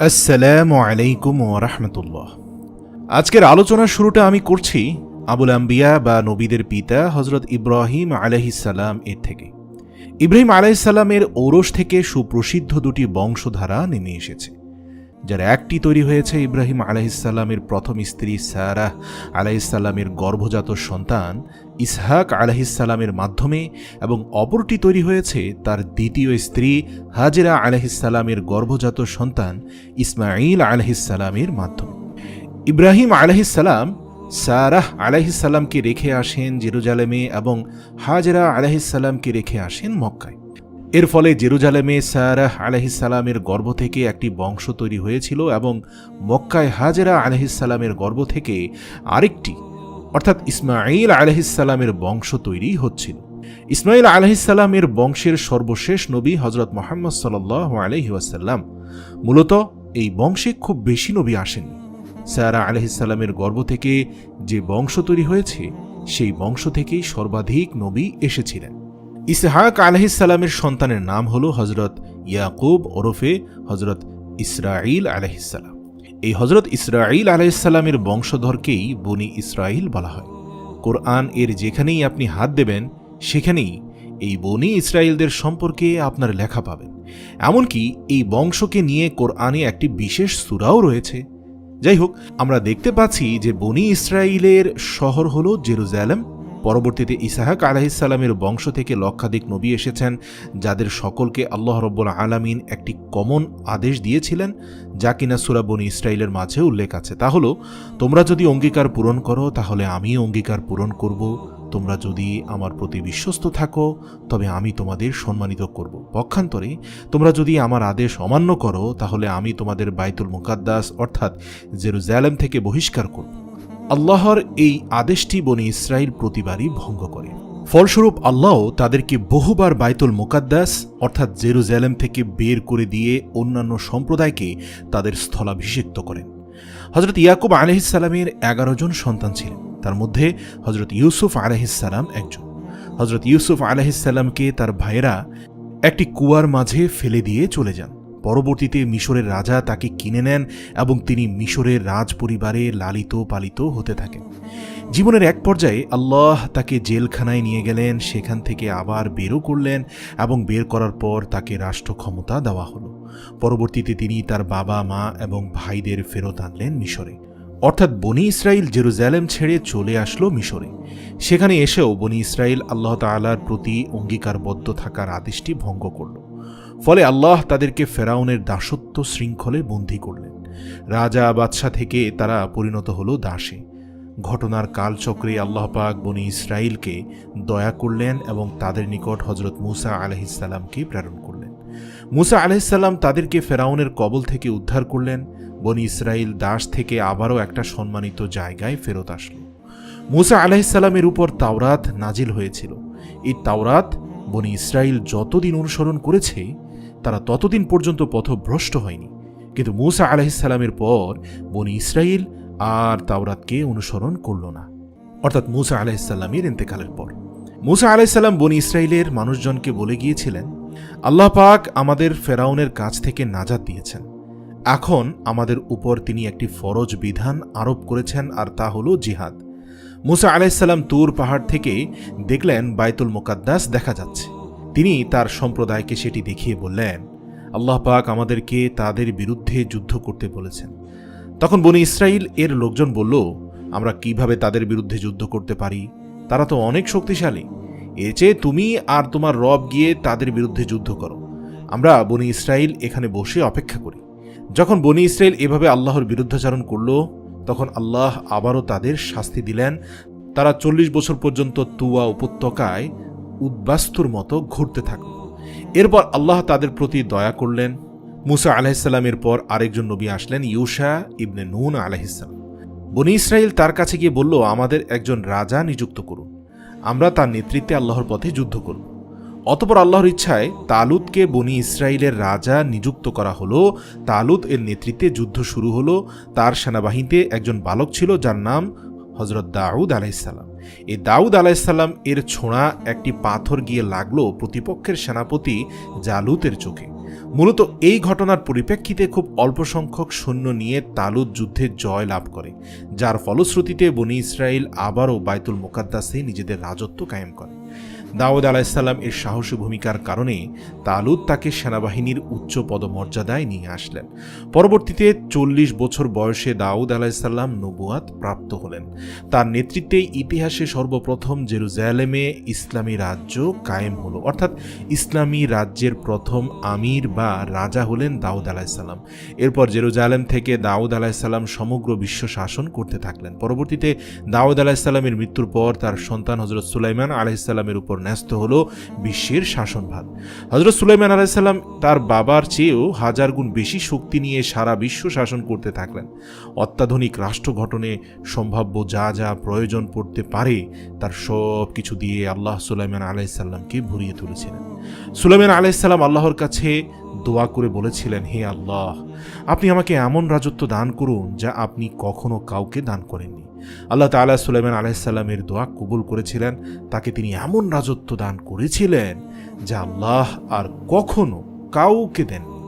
আসসালামু আলাইকুম ওয়া রাহমাতুল্লাহ। আজকের আলোচনার শুরুটা আমি করছি আবুল আম্বিয়া বা নবীদের পিতা হযরত ইব্রাহিম আলাইহিস সালাম এর থেকে। ইব্রাহিম আলাইহিস সালামের ঔরস থেকে সুপ্রসিদ্ধ দুটি বংশধারা নেমে এসেছে, যার একটি তৈরি হয়েছে ইব্রাহিম আলাইহিস সালামের প্রথম স্ত্রী সারাহ আলাইহিস সালামের গর্ভজাত সন্তান ইসহাক আলাইহিস সালামের মাধ্যমে এবং অপরটি তৈরি হয়েছে তার দ্বিতীয় স্ত্রী হাজেরা আলাইহিস সালামের গর্ভজাত সন্তান ইসমাঈল আলাইহিস সালামের মাধ্যমে। ইব্রাহিম আলাইহিস সালাম সারাহ আলাইহিস সালামকে রেখে আসেন জেরুজালেমে এবং হাজেরা আলাইহিস সালামকে রেখে আসেন মক্কায়। এর ফলে জেরুজালেমে সারাহ আলাইহিস সালামের গর্ভ থেকে একটি বংশ তৈরি হয়েছিল এবং মক্কায় হাজেরা আলাইহিস সালামের গর্ভ থেকে আরেকটি অর্থাৎ ইসমাঈল আলাইহিস সালামের বংশ তৈরি হচ্ছিল। ইসমাঈল আলাইহিস সালামের বংশের সর্বশেষ নবী হযরত মুহাম্মদ সাল্লাল্লাহু আলাইহি ওয়াসাল্লাম। মূলত এই বংশে খুব বেশি নবী আসেননি। সারা আলাইহিস সালামের গর্ভ থেকে যে বংশ তৈরি হয়েছে সেই বংশ থেকেই সর্বাধিক নবী এসেছিলেন। ইসহাক আলাইহিস সালামের সন্তানের নাম হল হযরত ইয়াকুব ওরফে হযরত ইসরাঈল আলাইহিস সালাম। এই হযরত ইসরাঈল আলাইহিস সালামের বংশধরকেই বনি ইসরাঈল বলা হয়। কোরআন এর যেখানেই আপনি হাত দেবেন সেখানেই এই বনি ইসরাঈলদের সম্পর্কে আপনার লেখা পাবেন। এমনকি এই বংশকে নিয়ে কোরআনে একটি বিশেষ সূরাও রয়েছে। যাই হোক, আমরা দেখতে পাচ্ছি যে বনি ইসরাঈলের শহর হল জেরুজালেম। পরবর্তীতে ইসহাক আলাইহিস সালামের বংশ থেকে লক্ষাধিক নবী এসেছেন, যাদের সকলকে আল্লাহ রাব্বুল আলামিন একটি কমন আদেশ দিয়েছিলেন, যা কিনা সূরা বনি ইসরাঈলের মাঝে উল্লেখ আছে। তা হলো, তোমরা যদি অঙ্গীকার পূরণ করো তাহলে আমি অঙ্গীকার পূরণ করব, তোমরা যদি আমার প্রতি বিশ্বস্ত থাকো তবে আমি তোমাদের সম্মানিত করব, পক্ষান্তরে তোমরা যদি আমার আদেশ অমান্য করো তাহলে আমি তোমাদের বাইতুল মুকাদ্দাস অর্থাৎ জেরুজালেম থেকে বহিষ্কার করব। আল্লাহর এই আদেশটি বনি ইসরাঈল প্রতিবারই ভঙ্গ করে। ফলস্বরূপ আল্লাহ তাদেরকে বহুবার বাইতুল মুকাদ্দাস অর্থাৎ জেরুজালেম থেকে বের করে দিয়ে অন্যান্য সম্প্রদায়কে তাদের স্থলাভিষিক্ত করেন। হযরত ইয়াকুব আলাইহিস সালামের 11 জন সন্তান ছিলেন, তার মধ্যে হযরত ইউসুফ আলাইহিস সালাম একজন। হযরত ইউসুফ আলাইহিস সালামকে তার ভাইয়েরা একটি কুয়ার মাঝে ফেলে দিয়ে চলে যান। পরবর্তীতে মিশরের রাজা তাকে কিনে নেন এবং তিনি মিশরের রাজ পরিবারে লালিত পালিত হতে থাকেন। জীবনের এক পর্যায়ে আল্লাহ তাকে জেলখানায় নিয়ে গেলেন, সেখান থেকে আবার বেরও করলেন এবং বের করার পর তাকে রাষ্ট্র ক্ষমতা দেওয়া হলো। পরবর্তীতে তিনি তার বাবা মা এবং ভাইদের ফেরত আনলেন মিশরে, অর্থাৎ বনি ইসরাঈল জেরুজালেম ছেড়ে চলে আসলো মিশরে। সেখানে এসেও বনি ইসরাঈল আল্লাহ তাআলার প্রতি অঙ্গীকারবদ্ধ থাকার আদেশটি ভঙ্গ করল। ফলে আল্লাহ তাদেরকে ফেরাউনের দাসত্ব শৃঙ্খলে বন্দী করলেন। রাজা বাদশাহ থেকে তারা পরিণত হলো দাসে। ঘটনার কালচক্রে আল্লাহ পাক বনি ইসরাঈলকে দয়া করলেন এবং তাদের নিকট হযরত মূসা আলাইহিস সালামকে প্রেরণ করলেন। মূসা আলাইহিস সালাম তাদেরকে ফেরাউনের কবল থেকে উদ্ধার করলেন। বনি ইসরাঈল দাস থেকে আবারও একটা সম্মানিত জায়গায় ফেরত আসলো। মূসা আলাইহিস সালামের উপর তাওরাত নাজিল হয়েছিল। এই তাওরাত বনি ইসরাঈল যতদিন অনুসরণ করেছে তারা ততদিন পর্যন্ত পথভ্রষ্ট হয়নি, কিন্তু মূসা আলাইহিস সালামের পর বনি ইসরাঈল আর তাওরাতকে অনুসরণ করল না, অর্থাৎ মূসা আলাইহিস সালামের ইন্তেকালের পর। মূসা আলাইহিস সালাম বনি ইসরাঈলের মানুষজনকে বলে গিয়েছিলেন, আল্লাহ পাক আমাদের ফেরাউনের কাছ থেকে নাজাত দিয়েছেন, এখন আমাদের উপর তিনি একটি ফরজ বিধান আরোপ করেছেন, আর তা হলো জিহাদ। মূসা আলাইহিস সালাম তুর পাহাড় থেকে দেখলেন বাইতুল মুকাদ্দাস দেখা যাচ্ছে। তিনি তার সম্প্রদায়কে সেটি দেখিয়ে বললেন, আল্লাহ পাক আমাদেরকে তাদের বিরুদ্ধে যুদ্ধ করতে বলেছেন। তখন বনি ইসরাঈল এর লোকজন বলল, আমরা কিভাবে তাদের বিরুদ্ধে যুদ্ধ করতে পারি? তারা তো অনেক শক্তিশালী। এর চেয়ে তুমি আর তোমার রব গিয়ে তাদের বিরুদ্ধে যুদ্ধ করো, আমরা বনি ইসরাঈল এখানে বসে অপেক্ষা করি। যখন বনি ইসরাঈল এভাবে আল্লাহর বিরুদ্ধাচরণ করল, তখন আল্লাহ আবারও তাদের শাস্তি দিলেন। তারা 40 বছর পর্যন্ত তুয়া উপত্যকায় উদ্বাস্তুর মতো ঘুরতে থাকল। এরপর আল্লাহ তাদের প্রতি দয়া করলেন। মূসা আলাইহিস সালামের পর আরেকজন নবী আসলেন, ইউশা ইবনে নুন আলাইহিস সালাম। বনি ইসরাঈল তার কাছে গিয়ে বলল, আমাদের একজন রাজা নিযুক্ত করুন, আমরা তার নেতৃত্বে আল্লাহর পথে যুদ্ধ করব। অতঃপর আল্লাহর ইচ্ছায় তালুতকে বনি ইসরাঈলের রাজা নিযুক্ত করা হলো। তালুত এর নেতৃত্বে যুদ্ধ শুরু হলো। তার সেনাবাহিনীতে একজন বালক ছিল যার নাম হযরত দাউদ আলাইহিস সালাম। এই দাউদ আলাইহিস সালাম এর ছোঁড়া একটি পাথর গিয়ে লাগলো প্রতিপক্ষের সেনাপতি জালুতের চোখে। মূলত এই ঘটনার পরিপ্রেক্ষিতে খুব অল্প সংখ্যক সৈন্য নিয়ে তালুত যুদ্ধে জয় লাভ করে, যার ফলশ্রুতিতে বনি ইসরাইল আবারও বাইতুল মুকাদ্দাসে নিজেদের রাজত্ব কায়েম করে। দাউদ আলাইহিসসালাম এর সাহসী ভূমিকার কারণে তালুত তাকে সেনাবাহিনীর উচ্চ পদমর্যাদায় নিয়ে আসলেন। পরবর্তীতে 40 বছর বয়সে দাউদ আলাইহিসসালাম নবুয়াত প্রাপ্ত হলেন। তার নেতৃত্বে ইতিহাসে সর্বপ্রথম জেরুজালেমে ইসলামী রাজ্য কায়েম হলো, অর্থাৎ ইসলামী রাজ্যের প্রথম আমির বা রাজা হলেন দাউদ আলাইহিসসালাম। এরপর জেরুজালেম থেকে দাউদ আলাইহিসসালাম সমগ্র বিশ্ব শাসন করতে থাকলেন। পরবর্তীতে দাউদ আলাইহিসসালামের মৃত্যুর পর তার সন্তান হযরত সুলাইমান আলাইহিসসালামের উপর ন্যস্ত হলো বিশ্বের শাসনভার। হযরত সুলাইমান আলাইহিসসালাম তার বাবার চেয়েও 1000 গুণ বেশি শক্তি নিয়ে সারা বিশ্ব শাসন করতে থাকলেন। অত্যাধুনিক রাষ্ট্র গঠনে সম্ভাব্য যা যা প্রয়োজন পড়তে পারে তার সব কিছু দিয়ে আল্লাহ সুলাইমান আলাইহিসসালামকে ভরিয়ে তুলেছিলেন। সুলাইমান আলাইহিসসালাম আল্লাহর কাছে দোয়া করে বলেছিলেন, হে আল্লাহ, আপনি আমাকে এমন রাজত্ব দান করুন যা আপনি কখনো কাউকে দান করেননি। আল্লাহ তাআলা সুলাইমান আলাইহিসসালামের দোয়া কবুল করেছিলেন। তাকে তিনি এমন রাজত্ব দান করেছিলেন যা আল্লাহ আর কখনো কাউকে দেননি।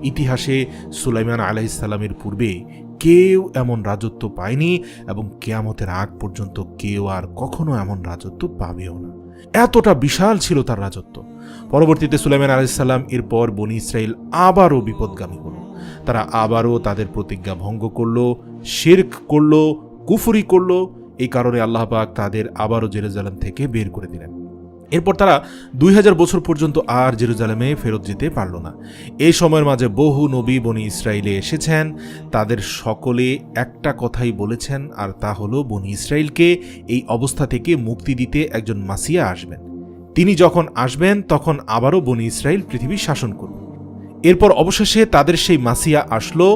ইতিহাসে সুলাইমান আলাইহিসসালামের পূর্বে কেউ এমন রাজত্ব পায়নি এবং কিয়ামতের আগ পর্যন্ত কেউ আর কখনো এমন রাজত্ব পাবেও না। এতটা বিশাল ছিল তার রাজত্ব। পরবর্তীতে সুলাইমান আলাইহিসসালাম এরপর বনি ইসরাইল আবারও বিপদগামী হলো। তারা আবারও তাদের প্রতিজ্ঞা ভঙ্গ করলো, শিরক করলো, কুফরি করলো। এই কারণে আল্লাহ পাক তাদের আবারও জেরুজালেম থেকে বের করে দিলেন। এরপর তারা 2000 বছর পর্যন্ত আর জেরুজালেমে ফেরত যেতে পারল না। এই সময়ের মাঝে বহু নবী বনি ইসরাইলে এসেছেন। তাদের সকলে একটা কথাই বলেছেন, আর তা হলো বনি ইসরাইলকে এই অবস্থা থেকে মুক্তি দিতে একজন মাসিয়া আসবেন। তিনি যখন আসবেন তখন আবারও বনি ইসরাইল পৃথিবী শাসন করবে। এরপর অবশেষে তাদের সেই মাসিয়া আসলো।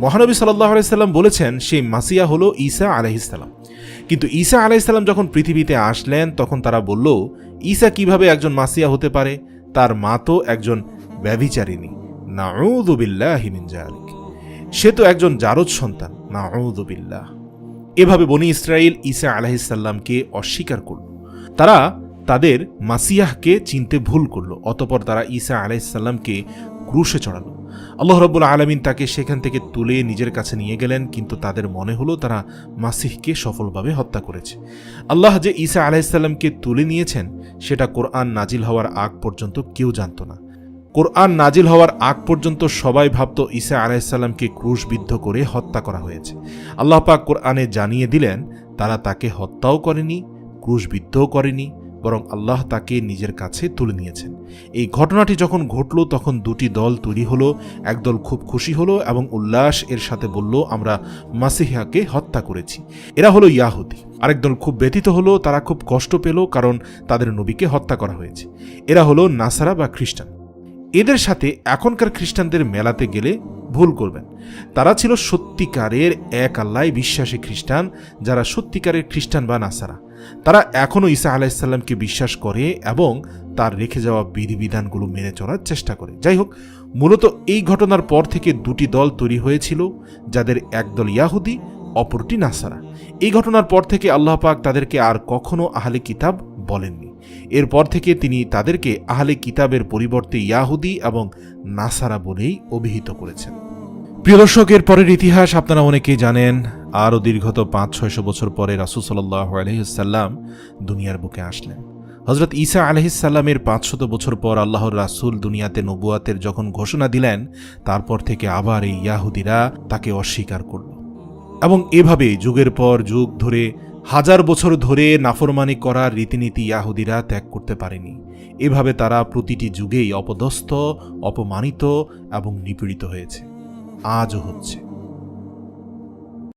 মহানবী সাল্লাল্লাহু আলাইহি সাল্লাম বলেছেন সেই মাসিয়া হলো ঈসা আলাইহিসসালাম। কিন্তু ঈসা আলাইহিসসালাম যখন পৃথিবীতে আসলেন তখন তারা বলল, ঈসা কিভাবে একজন মাসিয়া হতে পারে? তার মা তো একজন ব্যভিচারিণী, নাউযু বিল্লাহি মিন যালিক। সে তো একজন জারজ সন্তান, নাউযু বিল্লাহ। এভাবে বনি ইসরাইল ঈসা আলাইহিসসালামকে অস্বীকার করল। তারা তাদের মাসিয়াহকে চিনতে ভুল করলো। অতঃপর তারা ঈসা আলাইহিসসালামকে ক্রুশে চড়ালো। আল্লাহ রাব্বুল আলামিন তাকে সেখান থেকে তুলে নিজের কাছে নিয়ে গেলেন, কিন্তু তাদের মনে হলো তারা মাসিহকে সফলভাবে হত্যা করেছে। আল্লাহ যে ঈসা আলাইহিসসালামকে তুলে নিয়েছেন সেটা কোরআন নাজিল হওয়ার আগ পর্যন্ত কেউ জানত না। কোরআন নাজিল হওয়ার আগ পর্যন্ত সবাই ভাবত ঈসা আলাইহিসসালামকে ক্রুশবিদ্ধ করে হত্যা করা হয়েছে। আল্লাহ পাক কোরআনে জানিয়ে দিলেন তারা তাকে হত্যাও করেনি, ক্রুশবিদ্ধও করেনি, বরং আল্লাহ তাকে নিজের কাছে তুলে নিয়েছেন। এই ঘটনাটি যখন ঘটল তখন দুটি দল তৈরি হলো। একদল খুব খুশি হলো এবং উল্লাস এর সাথে বলল, আমরা মাসিহাকে হত্যা করেছি। এরা হলো ইয়াহুদি। আরেক দল খুব ব্যথিত হলো, তারা খুব কষ্ট পেল কারণ তাদের নবীকে হত্যা করা হয়েছে। এরা হলো নাসারা বা খ্রিস্টান। এদের সাথে এখনকার খ্রিস্টানদের মেলাতে গেলে ভুল করবেন। তারা ছিল সত্যিকারের এক আল্লাহ বিশ্বাসী খ্রিস্টান, যারা সত্যিকারের খ্রিস্টান বা নাসারা। তারা এখনও ঈসা আলাইহিসসালামকে বিশ্বাস করে এবং তার রেখে যাওয়া বিধিবিধানগুলো মেনে চলার চেষ্টা করে। যাই হোক, মূলত এই ঘটনার পর থেকে দুটি দল তৈরি হয়েছিল, যাদের একদল ইয়াহুদি, অপরটি নাসারা। এই ঘটনার পর থেকে আল্লাহ পাক তাদেরকে আর কখনো আহলে কিতাব বলেননি। এরপর থেকে তিনি তাদেরকে আহলে কিতাবের পরিবর্তে ইয়াহুদি এবং নাসারা বলেই অভিহিত করেছেন। প্রিয় দর্শক, এর পরের ইতিহাস আপনারা অনেকেই জানেন। আরও দীর্ঘত 500-600 বছর পরে রাসূল সাল্লাল্লাহু আলাইহি ওয়াসাল্লাম দুনিয়ার বুকে আসলেন। হযরত ঈসা আলাইহিস সালামের 500 বছর পর আল্লাহর রাসূল দুনিয়াতে নবুয়াতের যখন ঘোষণা দিলেন, তারপর থেকে আবার এই ইয়াহুদিরা তাকে অস্বীকার করল এবং এভাবে যুগের পর যুগ ধরে 1000 বছর ধরে নাফরমানি করার রীতিনীতি ইয়াহুদিরা ত্যাগ করতে পারেনি। এভাবে তারা প্রতিটি যুগেই অপদস্থ, অপমানিত এবং নিপীড়িত হয়েছে, আজও হচ্ছে।